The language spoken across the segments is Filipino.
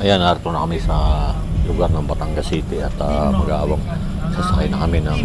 Ayan, narito na kami sa lugar ng Batangas City at mag-aawang sasakay na kami ng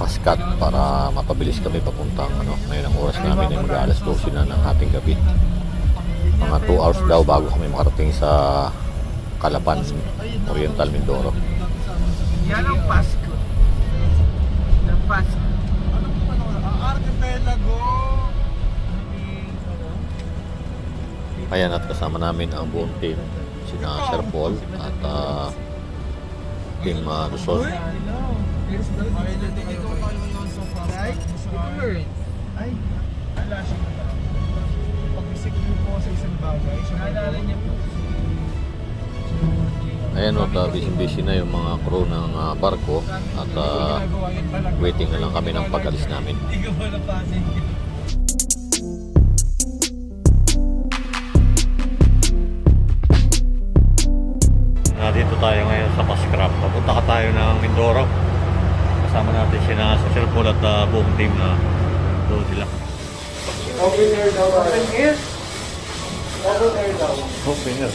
Pascat para mapabilis kami papuntang ngayon ang oras namin ay mag-aalas 12 na ng ating gabi. Mga 2 hours daw bago kami makarating sa Calapan, Oriental, Mindoro. Yan ang Pasko. Ang Pasko. Ayan, at kasama namin ang buong team, sina Sir Paul at Team Luzon. Ay, wala siya. Pag-isip niyo po sa isang bagay, naalala niya po. Ayan, busy na yung mga crew ng barko at waiting na lang kami ng pag-alis namin. Dito tayo ngayon sa Pascrap. Papunta ka tayo ng Mindoro. Kasama natin sina Sir Paul at buong team na doon sila. Open air daw. Open air? Open air daw. Open air.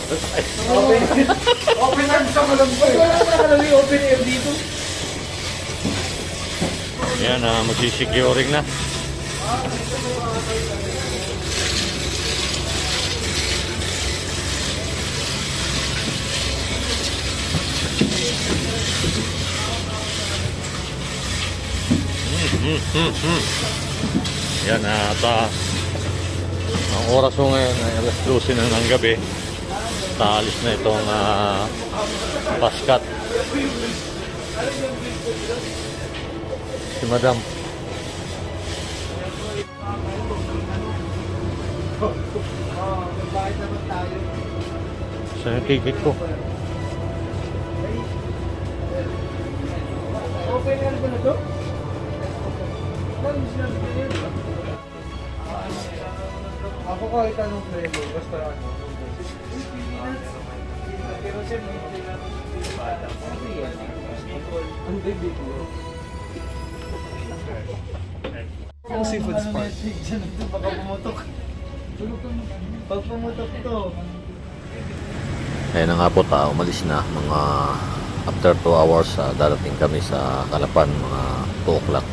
Open air sa Malambay. Wala na kalali open air dito. Ayan, magsisecuring na. Yan, at ang oras ko ngayon ay alas 12 na ng gabi. Taalis na itong Pascat. Si Madam. Bakit naman tayo? Saan yung ticket ko? Open air ba na to? Ako kahit anong premo, basta ano. Pero siya hindi lang bata. Ang bibig mo. Ang seafood spot. Baka pumutok. Pag pumutok to. Ayan na nga po, umalis na. Mga after 2 hours, darating kami sa Calapan, mga 2 o'clock.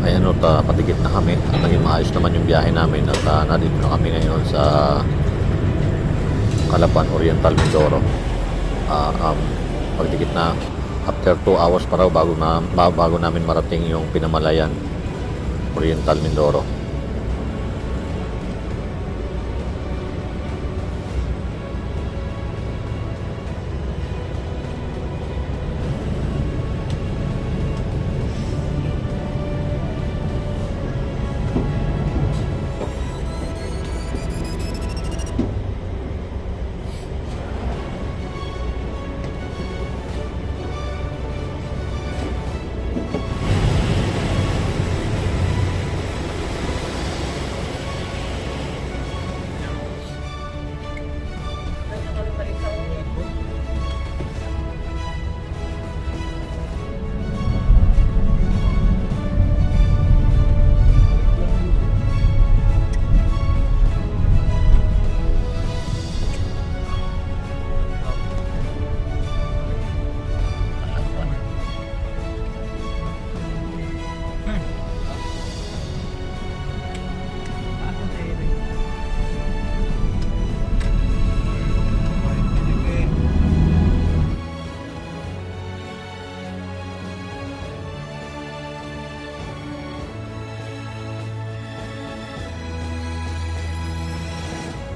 Ayan, patigit na kami at naging maayos naman yung biyahe namin at nandito na kami ngayon sa Calapan, Oriental, Mindoro. Pagdikit na after 2 hours pa raw bago namin marating yung Pinamalayan, Oriental, Mindoro.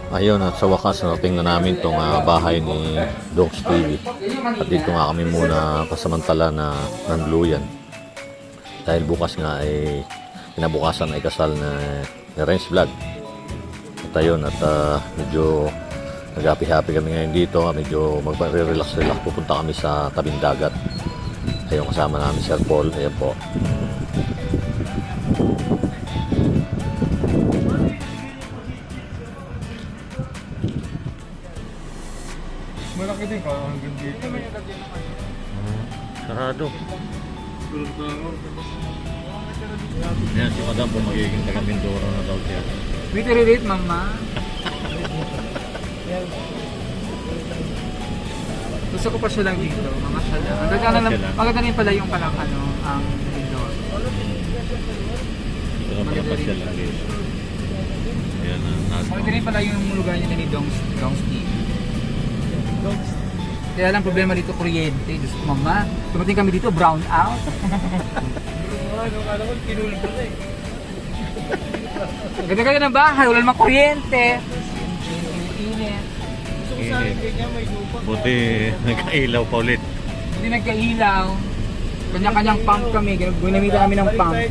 Ayun, at sa wakas narating na namin itong bahay ni Dogs TV. At dito nga kami muna pasamantala na nanluyan. Dahil bukas nga ay kinabukasan ay kasal na ni Renz Vlog. At ayun, at medyo nag-happy-happy kami ngayon dito. Medyo mag-relax pupunta kami sa tabing dagat. Ayun, kasama namin Sir Paul. Ayan po. Malaki din ka, hanggang dito. Sarado. Yan si Madam po magiging taga Mindoro na daw siya. With relate, mama. Gusto ko pa siya lang dito, mga siya lang. Ang ganda lang, maganda rin pala yung parang ano, ang indoor. Ito na pala pasyal lang dito. Ayan na. Maganda rin pala yung lugar niya ni Dong Steve. Kaya lang problema dito, kuryente. Diyos ko, mama. Tumating kami dito, brown out. Ganda-ganda ng bahay, wala namang kuryente. Init. Buti nagkailaw pa ulit. Hindi nagkailaw. Kanya-kanyang pump kami, ginamitan kami ng pump. Ang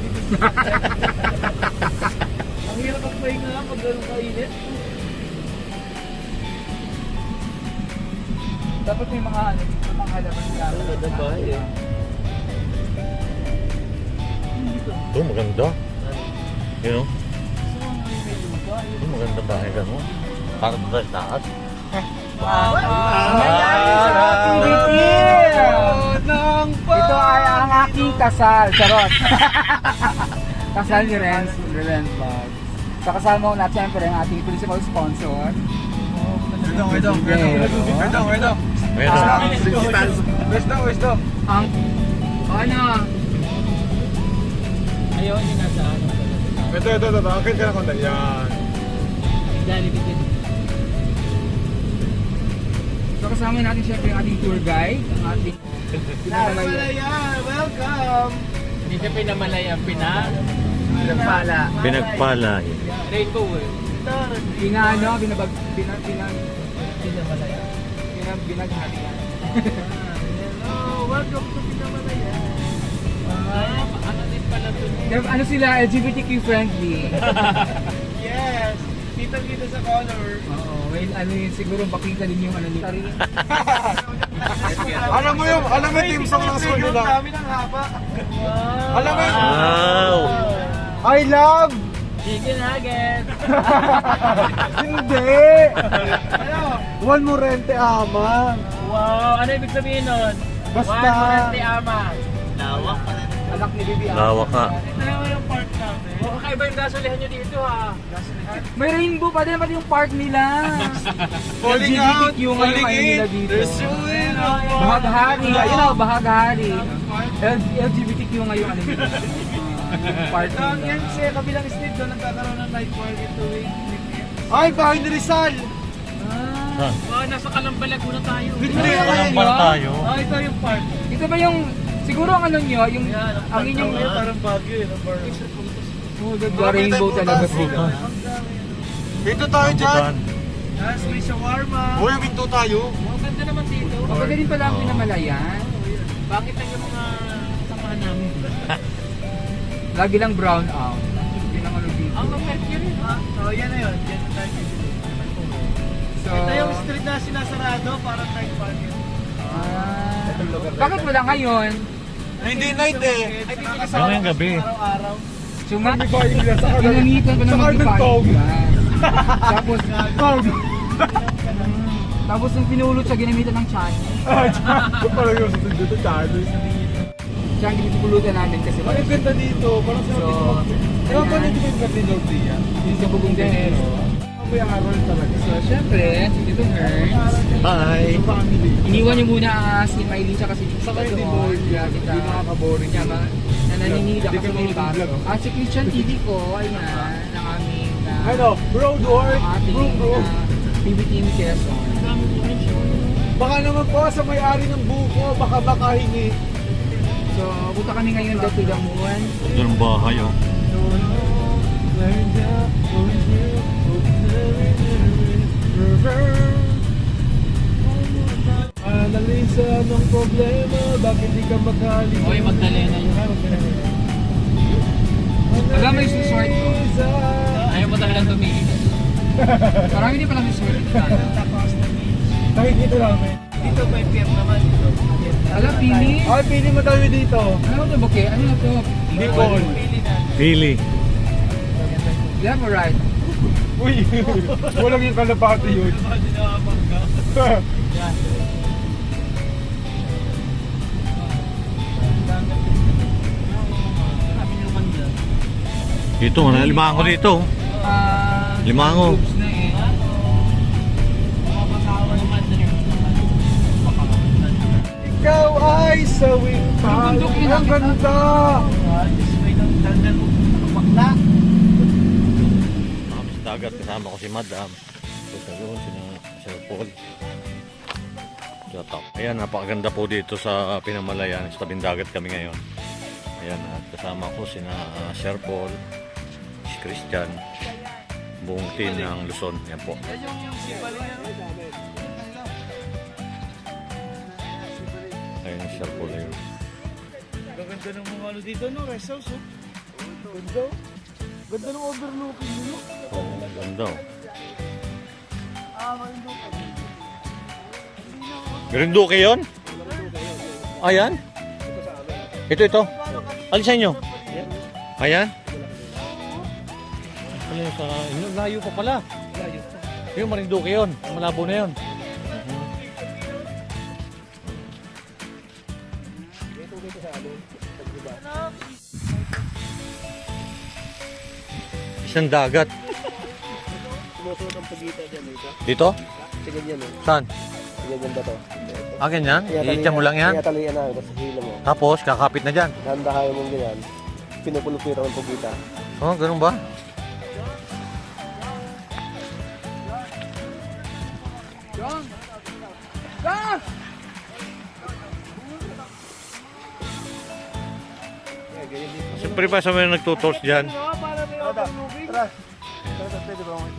hirap magpahinga nga pag gano'ng kainit. Dapat may mga ano, mga halaman nila. Maganda ba eh? Ito maganda. You know? Ito maganda bahay ka mo. Parang sa taas. Nangyari sa activity! Ito ay ang aking kasal. Charot! Kasal ni Renz Vlog. Sa kasama ko na siyempre ang ating principal sponsor. Wedong. Ang ano? Ayaw niya nasa ano. Ito. Akin ka na konta. Yan. Dali dito. So kasama natin siyempre ang ating tour guide, ang ating Malaya, welcome! Hindi siya pinamalaya, pinagpala. Pinagpala. Rainbow eh. Binagharian. Hello, welcome to Pinamalaya. Ano din pala to? Ano sila, LGBTQ friendly. Yes! Kita sa color. Oo, well, ano yun, siguro bakita din yung ano nila. Alam mo yung team song ng school nila. Dami ng haba. Wow! Alam mo yun? Wow! I love! Chicken nuggets! Hindi! Ano? Juan Morente Ama. Wow! Ano ibig sabihin nun? Basta- Juan Morente Ama. Lawak pa na. Anak ni Bibi. Lawak ka. Ito yung park namin. Oh, kakaiba yung gasolihan nyo dito ha. May rainbow pa din pati yung park nila. Falling out, LGBTQ nga yung falling ano nila in. dito. There's truly no more. Bahaghari, ayun o, Bahaghari. LGBTQ nga yung ano nila. Yung park Ang nila. yan sa kabilang street doon nagkakaroon ng night market tuwing weekend. Ay, bahay ni Rizal. Oh, nasa Calamba, Laguna tayo. Hindi Walang para tayo. Oh, ito yung park. Ito ba yung, siguro ang ano nyo, yung, ang inyong, parang Baguio yun. oh, the rainbow talaga sila. Dito tayo dyan. Yes, may shawarma. Uy, minto tayo. Ang ganda naman dito. Maganda din pala ang Pinamalayan. Bakit lang yung mga samahan namin? Lagi lang brown out. Yun ang ano dito. Ang Mercury. Oh, yan na yun. Yan na tayo. So, Ito yung street na sinasarado para night market. bakit wala ngayon? Hindi night eh. Ay, di Ngayon gabi. Araw-araw. Ginamitan pa ng mag-5 yan. Tapos, tapos nung pinulot siya, ginamitan ng Chinese. Parang yung sa dito tayo. Siya ang pinupulutan namin kasi Ay, ang ganda dito. Parang sa So, Ewan pa na dito yung ganda ng Dia. yung sa bubong dinero. May aral talaga. So, syempre, si Tito Herns, Hi! Family. iniwan niyo muna si Maylin siya kasi dito Saka hindi doon. boring. Kaya kita, Hindi nakaka-boring. kaya na naninila Hindi kasi ka may manood ng bago. vlog. At si Christian TV ko, ayan, ng aming Ano? Bro, door. ating Bro. TV Team Quezon. Baka naman po sa may-ari ng buko. Baka hingi. So, punta kami ngayon daw to the moon. Ito ng bahay oh. Analisa ng problema. Bakit di ka maghalin? Oy, Magdalena yun. Alam mo yung resort ko. Ayaw mo talagang tumingin. Marami din palang resort dito. Nakikita namin. Dito may pier naman dito. Alam, pili. Ay, pili mo tayo dito. Ano to, Boke? Ano na to? Bicol. Pili na. Pili. Left or right? Uy, walang yung kalapati yun. Hindi na mabangga. Yan. Sabi niyo kanina. Dito, limango dito. Limango. groups na eh. Ikaw ay sawing palad. bundok yun, Ang ganda. Kami sa dagat, kasama ko si Madam. So, yun, sina Paul. Ayan, napakaganda po dito sa Pinamalayan. Sa tabing dagat kami ngayon. Ayan, at kasama ko sina Sir Paul, si Christian, buong team ng Luzon. Ayan po. Ayan si Sir Paul. Ayun. Gaganda ng mga ano dito, no? Rest house, oh. Ganda. Ganda ng overlooking nyo. Oh, ganda. Oh. Grinduke yun? Ayan? Ito. Alin sa inyo? Ayan? Ayan sa inyo? Layo pa pala. Yung Marinduque yun. Malabo na yun. Isang dagat. Sumusunod ang pagkita dyan, ito. Dito? Sa ganyan, oh. Saan? Sa ganyan ba to? Ah, ganyan? Iityan mo lang yan? Kaya talian na, basta hila mo. Tapos, kakapit na dyan. Dahan-dahan mong ganyan. Pinupulupira ng pagkita. Oh, ganun ba? John! John! Siyempre pa sa mga nagtutos dyan. Para may overlooking. Tara. Tara, pwede ba ako?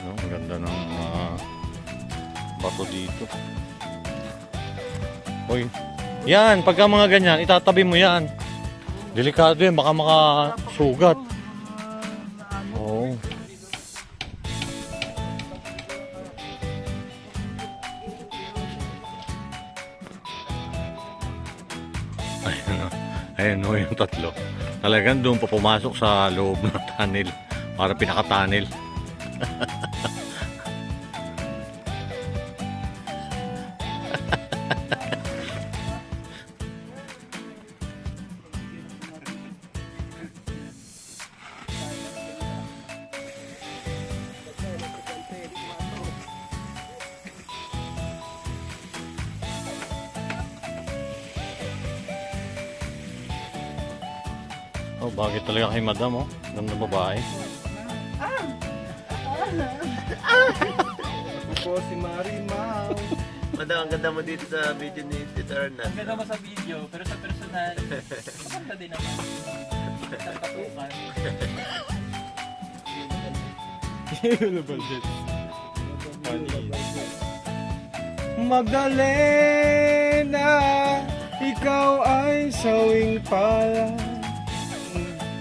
No, ang ganda ng bato dito. Hoy. Yan, pagka mga ganyan, itatabi mo yan. Delikado yan, baka makasugat. Oo. Ayan o, yung tatlo. Talagang doon pa pumasok sa loob ng tunnel. Para pinaka-tunnel. Oh, bakit talaga kay Madam, oh? Ganda babae. Ako si Marimao. Madam, ang ganda mo dito sa video ni Tito Hernan. Ganda mo sa video, pero sa personal, maganda din naman. Sa katukan. Magdalena, ikaw ay sawing palad.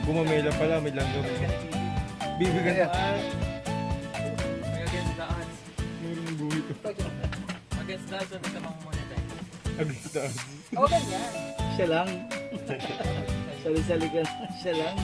Gumamela pala, may langgam. Bibigyan ka. May against the odds. Meron buhay ko. Against the odds, ano ka bang monetize? Against the odds. Oo, ganyan. Siya lang. Sali-sali ka. Siya lang.